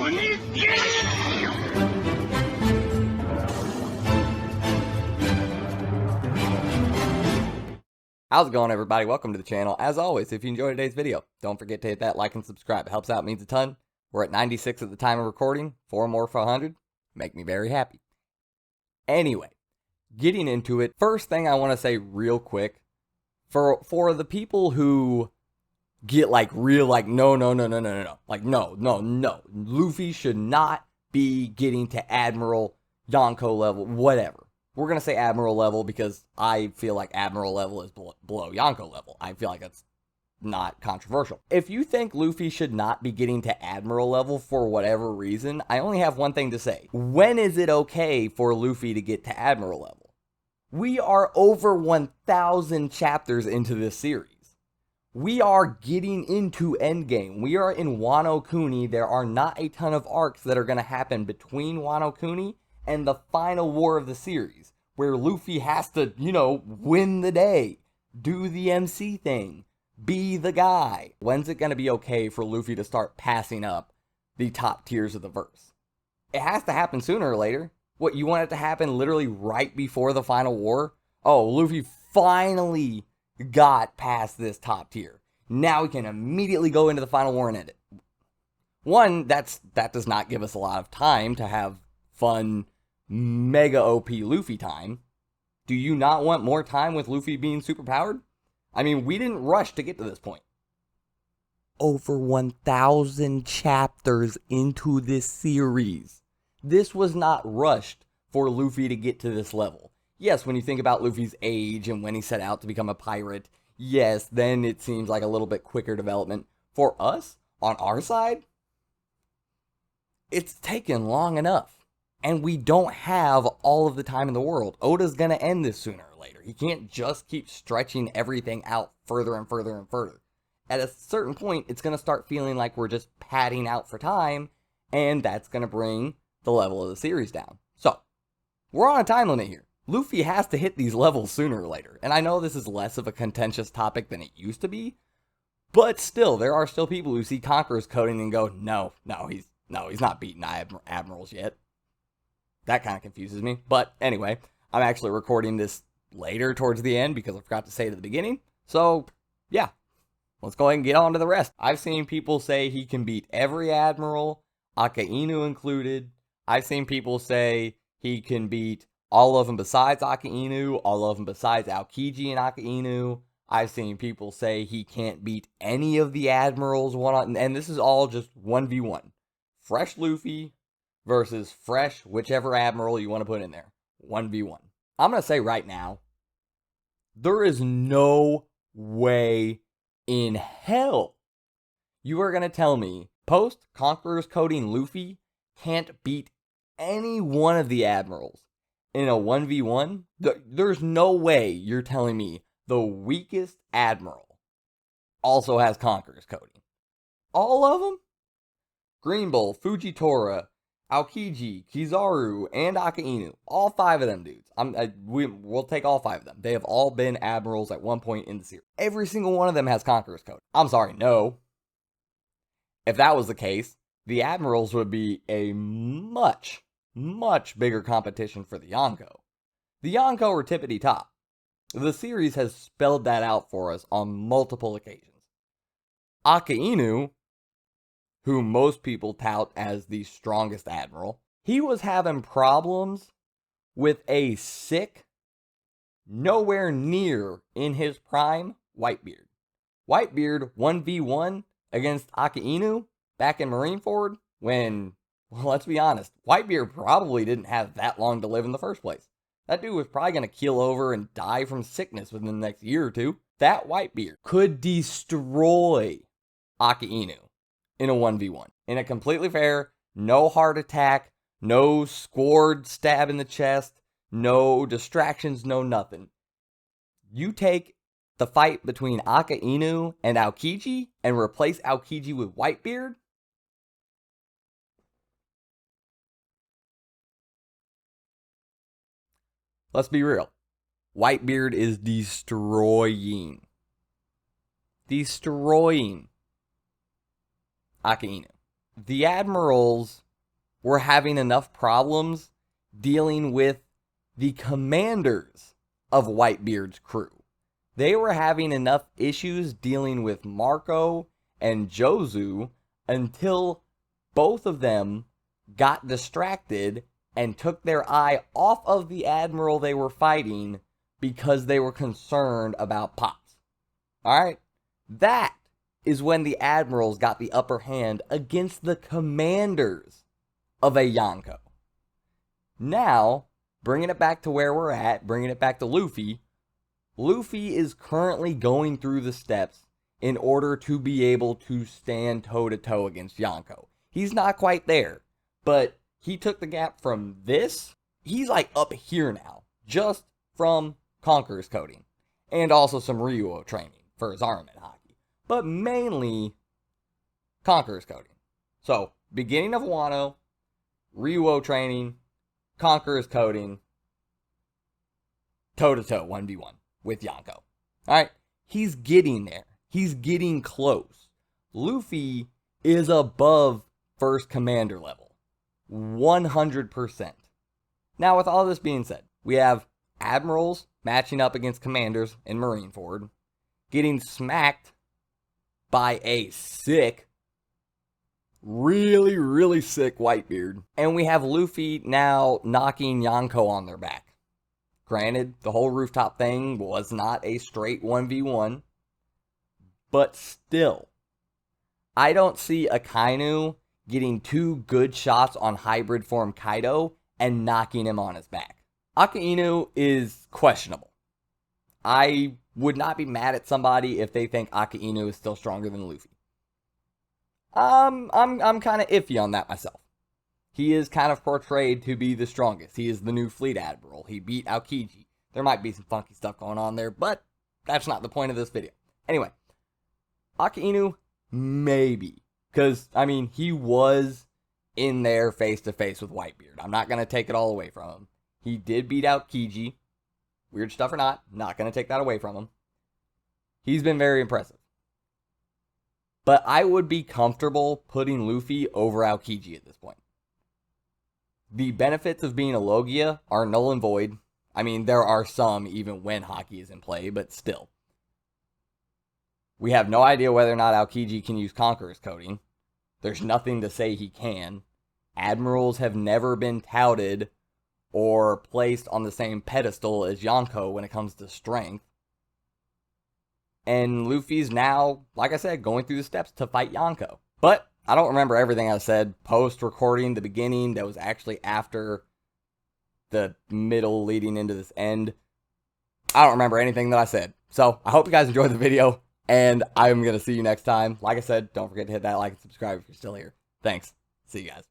How's it going, everybody? Welcome to the channel. As always, if you enjoyed today's video, don't forget to hit that like and subscribe. It helps out, means a ton. We're at 96 at the time of recording. 4 more for 100. Make me very happy. Anyway, getting into it, first thing I want to say real quick, for the people who get real no, Luffy should not be getting to Admiral Yonko level, whatever. We're going to say Admiral level because I feel like Admiral level is below Yonko level. I feel like that's not controversial. If you think Luffy should not be getting to Admiral level for whatever reason, I only have one thing to say. When is it okay for Luffy to get to Admiral level? We are over 1,000 chapters into this series. We are getting into Endgame. We are in Wano Kuni. There are not a ton of arcs that are going to happen between Wano Kuni and the final war of the series, where Luffy has to, win the day, do the MC thing, be the guy. When's it going to be okay for Luffy to start passing up the top tiers of the verse? It has to happen sooner or later. What, you want it to happen literally right before the final war? Oh, Luffy finally got past this top tier. Now we can immediately go into the final war and end it. One, that does not give us a lot of time to have fun, mega OP Luffy time. Do you not want more time with Luffy being superpowered? I mean, we didn't rush to get to this point. Over 1,000 chapters into this series. This was not rushed for Luffy to get to this level. Yes, when you think about Luffy's age and when he set out to become a pirate, yes, then it seems like a little bit quicker development. For us, on our side, it's taken long enough. And we don't have all of the time in the world. Oda's going to end this sooner or later. He can't just keep stretching everything out further and further and further. At a certain point, it's going to start feeling like we're just padding out for time, and that's going to bring the level of the series down. So, we're on a time limit here. Luffy has to hit these levels sooner or later. And I know this is less of a contentious topic than it used to be, but still, there are still people who see Conqueror's coding and go, no, he's not beating Admirals yet. That kind of confuses me. But anyway, I'm actually recording this later towards the end because I forgot to say it at the beginning. So, yeah. Let's go ahead and get on to the rest. I've seen people say he can beat every Admiral, Akainu included. I've seen people say he can beat all of them besides Akainu, all of them besides Aokiji and Akainu. I've seen people say he can't beat any of the Admirals one-on-one. And this is all just 1v1. Fresh Luffy versus fresh whichever Admiral you want to put in there. 1v1. I'm going to say right now, there is no way in hell you are going to tell me post-Conqueror's coding Luffy can't beat any one of the Admirals in a 1v1. There's no way you're telling me the weakest Admiral also has Conqueror's coding. All of them? Green Bull, Fujitora, Aokiji, Kizaru, and Akainu. All 5 of them dudes. We'll take all 5 of them. They have all been Admirals at one point in the series. Every single one of them has Conqueror's code. I'm sorry, no. If that was the case, the Admirals would be a much, much bigger competition for the Yonko. The Yonko are tippity top. The series has spelled that out for us on multiple occasions. Akainu, who most people tout as the strongest Admiral, he was having problems with a sick, nowhere near in his prime, Whitebeard. Whitebeard 1v1 against Akainu back in Marineford when, well, let's be honest, Whitebeard probably didn't have that long to live in the first place. That dude was probably going to keel over and die from sickness within the next year or two. That Whitebeard could destroy Akainu in a 1v1. In a completely fair, no heart attack, no scored stab in the chest, no distractions, no nothing. You take the fight between Akainu and Aokiji and replace Aokiji with Whitebeard, let's be real. Whitebeard is destroying Akainu. the Admirals were having enough problems dealing with the commanders of Whitebeard's crew. They were having enough issues dealing with Marco and Jozu until both of them got distracted and took their eye off of the admiral they were fighting because they were concerned about Pops. Alright? That is when the admirals got the upper hand against the commanders of a Yonko. Now, bringing it back to where we're at, bringing it back to Luffy, Luffy is currently going through the steps in order to be able to stand toe-to-toe against Yonko. He's not quite there, but he took the gap from this. He's like up here now, just from Conqueror's coding, and also some Ryuo training for his armament hockey, but mainly Conqueror's coding. So, beginning of Wano, Ryuo training, Conqueror's coding, toe-to-toe 1v1 with Yonko. Alright, he's getting there. He's getting close. Luffy is above first commander level. 100%. Now, with all this being said, we have admirals matching up against commanders in Marineford, getting smacked by a sick, really sick Whitebeard. And we have Luffy now knocking Yonko on their back. Granted, the whole rooftop thing was not a straight 1v1, but still, I don't see Akainu getting 2 good shots on hybrid form Kaido and knocking him on his back. Akainu is questionable. I would not be mad at somebody if they think Akainu is still stronger than Luffy. I'm kind of iffy on that myself. He is kind of portrayed to be the strongest. He is the new fleet admiral. He beat Aokiji. There might be some funky stuff going on there, but that's not the point of this video. Anyway, Akainu, maybe. Because, I mean, he was in there face-to-face with Whitebeard. I'm not going to take it all away from him. He did beat Aokiji. Weird stuff or not going to take that away from him. He's been very impressive. But I would be comfortable putting Luffy over Aokiji at this point. The benefits of being a Logia are null and void. I mean, there are some even when Haki is in play, but still. We have no idea whether or not Aokiji can use Conqueror's coding. There's nothing to say he can. Admirals have never been touted or placed on the same pedestal as Yonko when it comes to strength. And Luffy's now, like I said, going through the steps to fight Yonko. But I don't remember everything I said post-recording the beginning that was actually after the middle leading into this end. I don't remember anything that I said. So, I hope you guys enjoyed the video, and I'm going to see you next time. Like I said, don't forget to hit that like and subscribe if you're still here. Thanks. See you guys.